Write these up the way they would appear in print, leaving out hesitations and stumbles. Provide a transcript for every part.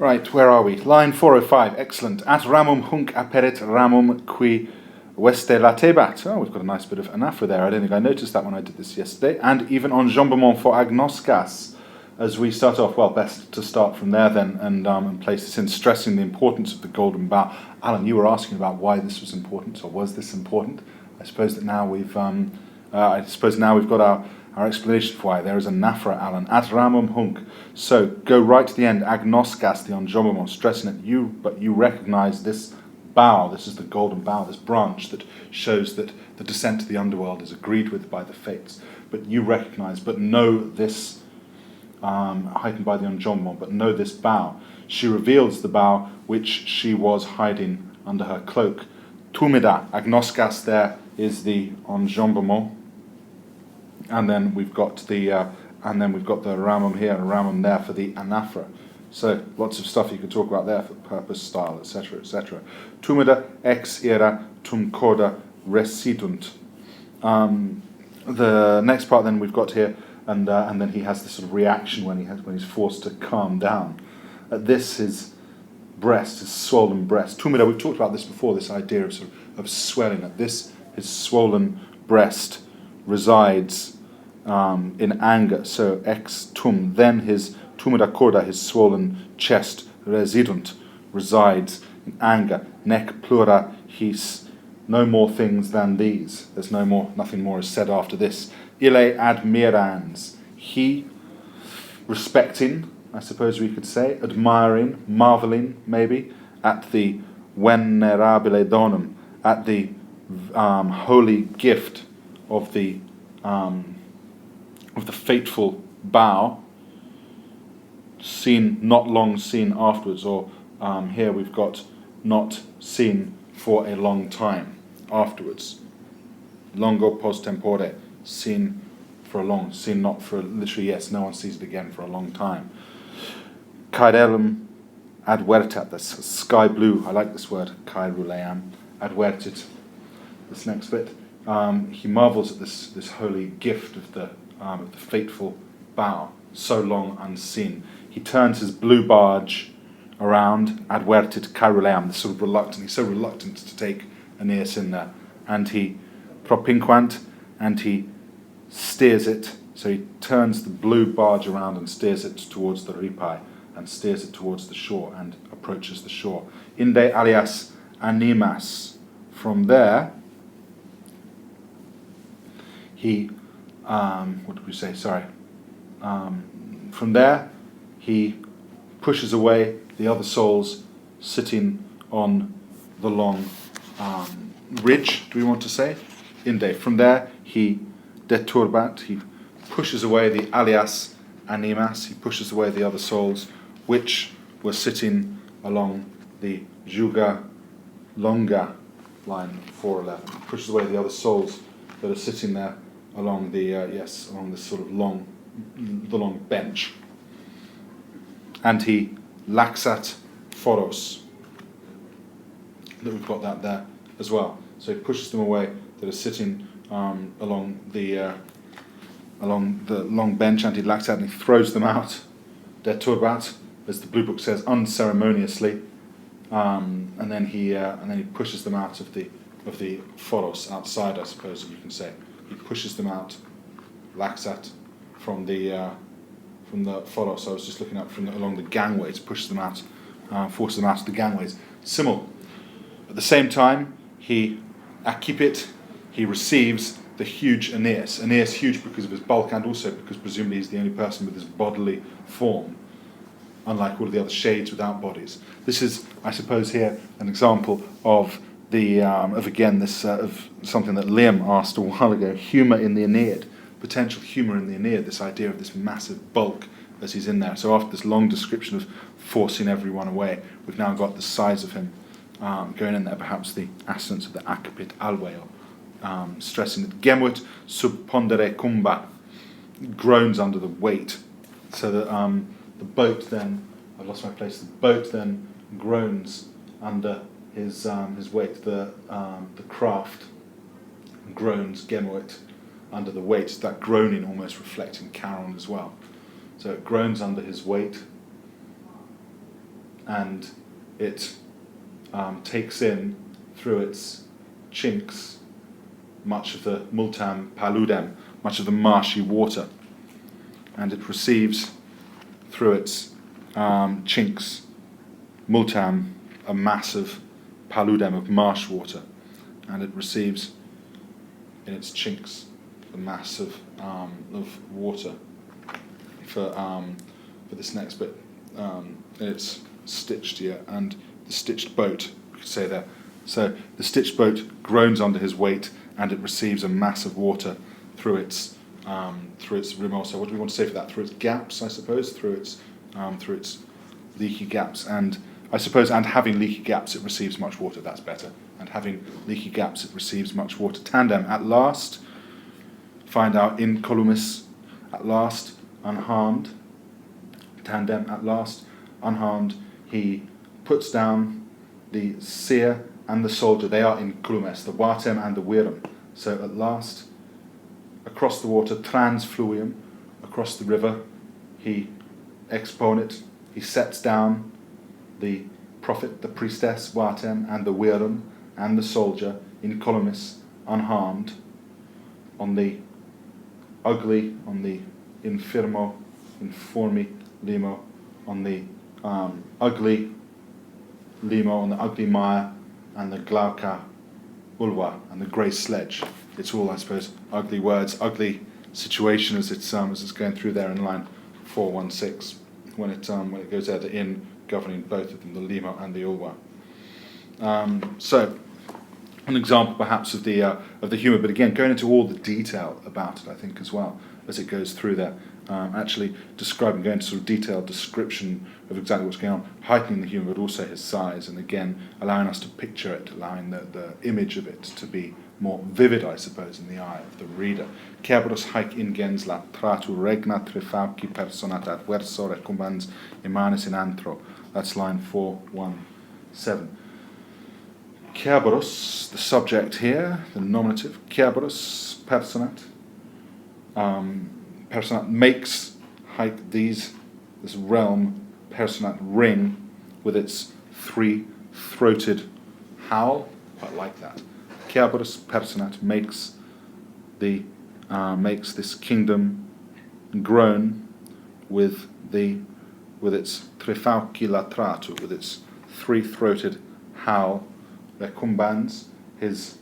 Right, where are we? Line 405, excellent. At ramum hunc aperet ramum qui veste latebat. Oh, we've got a nice bit of anaphora there. I don't think I noticed that when I did this yesterday. And even enjambement for agnoskas. As we start off, well, best to start from there then and place this in, stressing the importance of the golden bough. Alan, you were asking about why this was important, or was this important? I suppose that now we've got our explanation for why. There is a anaphora, Alan. At ramum hunc. So go right to the end. Agnoskas, the enjambement, stressing it. But you recognise this bough. This is the golden bough, this branch that shows that the descent to the underworld is agreed with by the fates. But you recognise, but know this. Heightened by the enjambment, but know this bough. She reveals the bough which she was hiding under her cloak. Tumida, agnoskas there is the enjambment, and then we've got the ramum here and ramum there for the anaphora. So lots of stuff you could talk about there for purpose, style, etc., etc. Tumida ex era tum corda residunt. The next part then we've got here. And then he has this sort of reaction when he's forced to calm down. At this, his breast, his swollen breast. Tumida, we've talked about this before. This idea of swelling. At this, his swollen breast resides in anger. So ex tum. Then his tumida corda, his swollen chest, residunt, resides in anger. Nec plura his. No more things than these. There's nothing more is said after this. Ille admirans, he, respecting, I suppose we could say, admiring, marveling, maybe, at the venerabile donum, at the holy gift of the fateful bough, seen, not long seen afterwards, or here we've got not seen for a long time afterwards. Longo post tempore. Seen not for literally, yes, no one sees it again for a long time. Caedellum advertat, that's sky blue, I like this word, caeruleam, advertit, this next bit. He marvels at this holy gift of the fateful bough, so long unseen. He turns his blue barge around, advertit caeruleam, this sort of reluctant, he's so reluctant to take Aeneas in there, and he propinquant, and he steers it, so he turns the blue barge around and steers it towards the ripae, and steers it towards the shore, and approaches the shore. Inde alias animas. From there, he, what did we say, sorry. From there, he pushes away the other souls sitting on the long ridge, do we want to say? Inde. From there, he deturbat, he pushes away the alias animas, he pushes away the other souls which were sitting along the juga longa, line 411. He pushes away the other souls that are sitting there along the along this sort of long bench. And he laxat foros. That we've got that there as well. So he pushes them away that are sitting along the long bench, and he laxat, and he throws them out, deturbat, as the Blue Book says, unceremoniously, and then he pushes them out of the foros, outside, I suppose you can say. He pushes them out, laxat, from the foros. I was just looking up along the gangways, pushes them out, forces them out of the gangways. Simul. At the same time, he accipit, he receives the huge Aeneas. Aeneas huge because of his bulk, and also because presumably he's the only person with his bodily form, unlike all of the other shades without bodies. This is, I suppose, here an example of of something that Liam asked a while ago: humour in the Aeneid, potential humour in the Aeneid. This idea of this massive bulk as he's in there. So after this long description of forcing everyone away, we've now got the size of him going in there. Perhaps the assonance of the accipit alveo, stressing that gemuit sub pondere cumba, groans under the weight. So that the boat then, I've lost my place. The boat then groans under his weight. The craft groans gemuit under the weight. That groaning almost reflecting Charon as well. So it groans under his weight. and it takes in through its chinks much of the multam paludem, much of the marshy water, and it receives through its chinks multam, a massive paludem of marsh water, and it receives in its chinks the mass of water for this next bit. It's stitched here, and the stitched boat, we could say there. So the stitched boat groans under his weight, and it receives a mass of water through its rim. Also, what do we want to say for that? Through its gaps, I suppose. Through its leaky gaps, and I suppose, and having leaky gaps, it receives much water. That's better. And having leaky gaps, it receives much water. Tandem, at last, find our incolumis, at last, unharmed. Tandem, at last, unharmed. He puts down the seer and the soldier. They are incolumes, the vatem and the virum. So at last, across the water, trans fluvium, across the river, he exponit, he sets down the prophet, the priestess, vatem, and the virum, and the soldier, incolumis, unharmed, on the ugly, on the infirmi limo, on the ugly limo, on the ugly mire, and the glauca ulva, and the grey sledge. It's all, I suppose, ugly words, ugly situation as it's going through there in line 416 when it goes there, the in governing both of them, the limo and the ulva. So, an example perhaps of the humour, but again going into all the detail about it, I think, as well as it goes through there. Actually describing, going into sort of detailed description of exactly what's going on, heightening the humour, but also his size, and again allowing us to picture it, allowing the image of it to be more vivid, I suppose, in the eye of the reader. Cerberus haec ingens la tratu regna trifauci personat adverso recumbans immanis in antro. That's line 417. Cerberus, the subject here, the nominative, Cerberus personat. Personat makes this realm, personat ring, with its three-throated howl. Quite like that. Cerberus personat makes this kingdom groan with its trifauci latratu, with its three-throated howl. Recumbans, his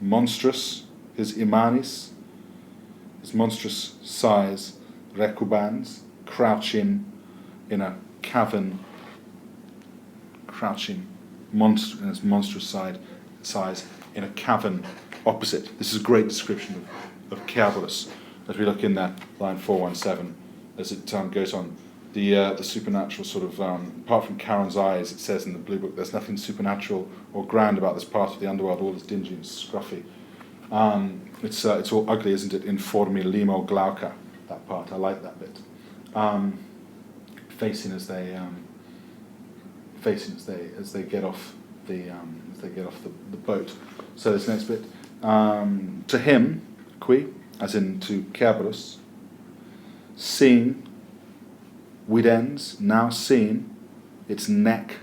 monstrous, his immanis, his monstrous size, recubans, crouching in a cavern, crouching in his monstrous size in a cavern opposite. This is a great description of Cerberus as we look in there, line 417, as it goes on. The supernatural sort of, apart from Charon's eyes, it says in the Blue Book, there's nothing supernatural or grand about this part of the underworld. All is dingy and scruffy. It's all ugly, isn't it? Informi limo glauca, that part. I like that bit. Facing as they get off the boat. So this next bit, to him, qui, as in to Cerberus, seeing. Widens, now seen, its neck,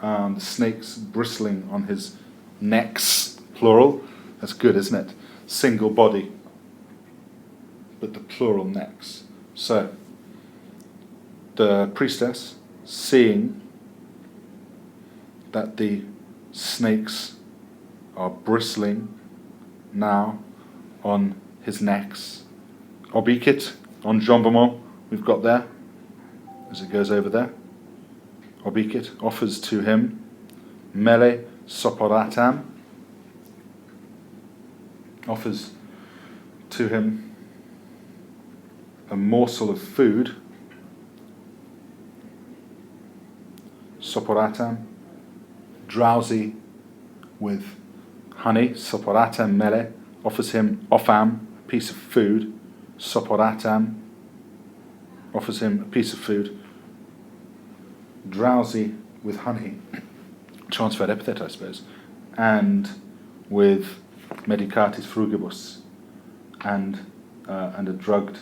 the snakes bristling on his necks, plural. That's good, isn't it? Single body, but the plural necks. So, the priestess, seeing that the snakes are bristling now on his necks, obicit, on jambement, we've got there, as it goes over there. Obicit offers to him mele soporatam, offers to him a morsel of food, soporatam, drowsy with honey, soporatam mele, offers him offam, a piece of food, soporatam, offers him a piece of food, drowsy with honey, transferred epithet, I suppose, and with medicatis frugibus, and a drugged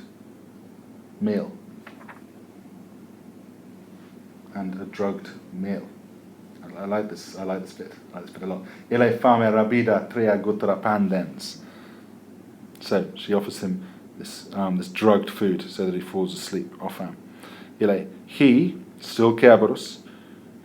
meal. And a drugged meal. I like this bit. I like this bit a lot. Ile fame rabida tria gutra pandens. So she offers him this drugged food so that he falls asleep off him. Ile, he, still Cerberus,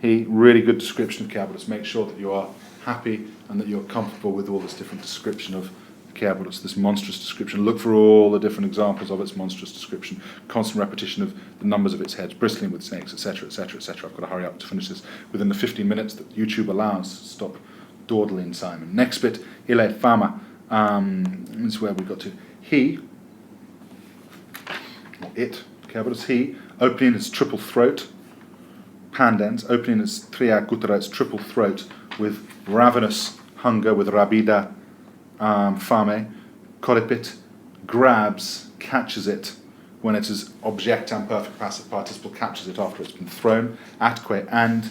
he, really good description of Cerberus. Make sure that you are happy and that you're comfortable with all this different description of Cerberus, this monstrous description. Look for all the different examples of its monstrous description. Constant repetition of the numbers of its heads, bristling with snakes, etc., etc., etc. I've got to hurry up to finish this within the 15 minutes that YouTube allows. Stop dawdling, Simon. Next bit, Ile fama. This is where we got to. He, or it, Cerberus, he, opening his triple throat, pandens, opening his tria gutra, its triple throat, with ravenous hunger, with rabida, fame, colipit, grabs, catches it when it is object and perfect passive participle, catches it after it's been thrown, atque, and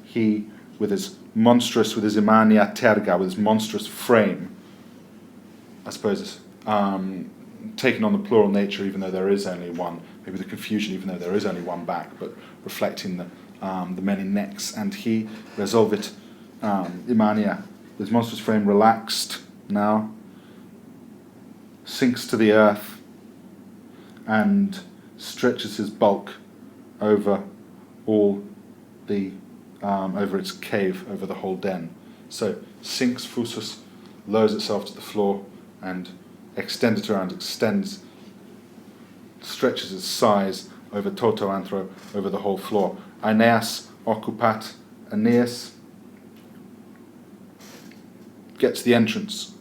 he, with his imania terga, with his monstrous frame, I suppose it's taken on the plural nature even though there is only one, maybe the confusion even though there is only one back, but reflecting the many necks, and he, resolvit, imania, with his monstrous frame relaxed, now sinks to the earth and stretches his bulk over all the over its cave, over the whole den. So sinks fusus, lowers itself to the floor and extended around, stretches its size over toto anthro, over the whole floor. Aeneas occupat, Aeneas gets the entrance.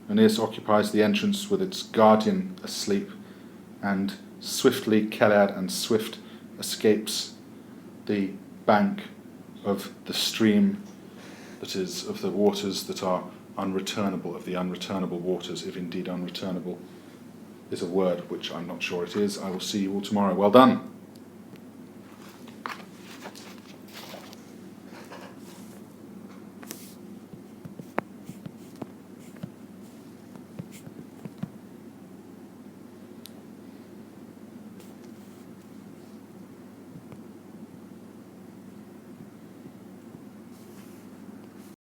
Aeneas occupies the entrance with its guardian asleep, and swiftly Celead and swift escapes the bank of the stream that is of the waters that are unreturnable, of the unreturnable waters, if indeed unreturnable is a word, which I'm not sure it is. I will see you all tomorrow. Well done.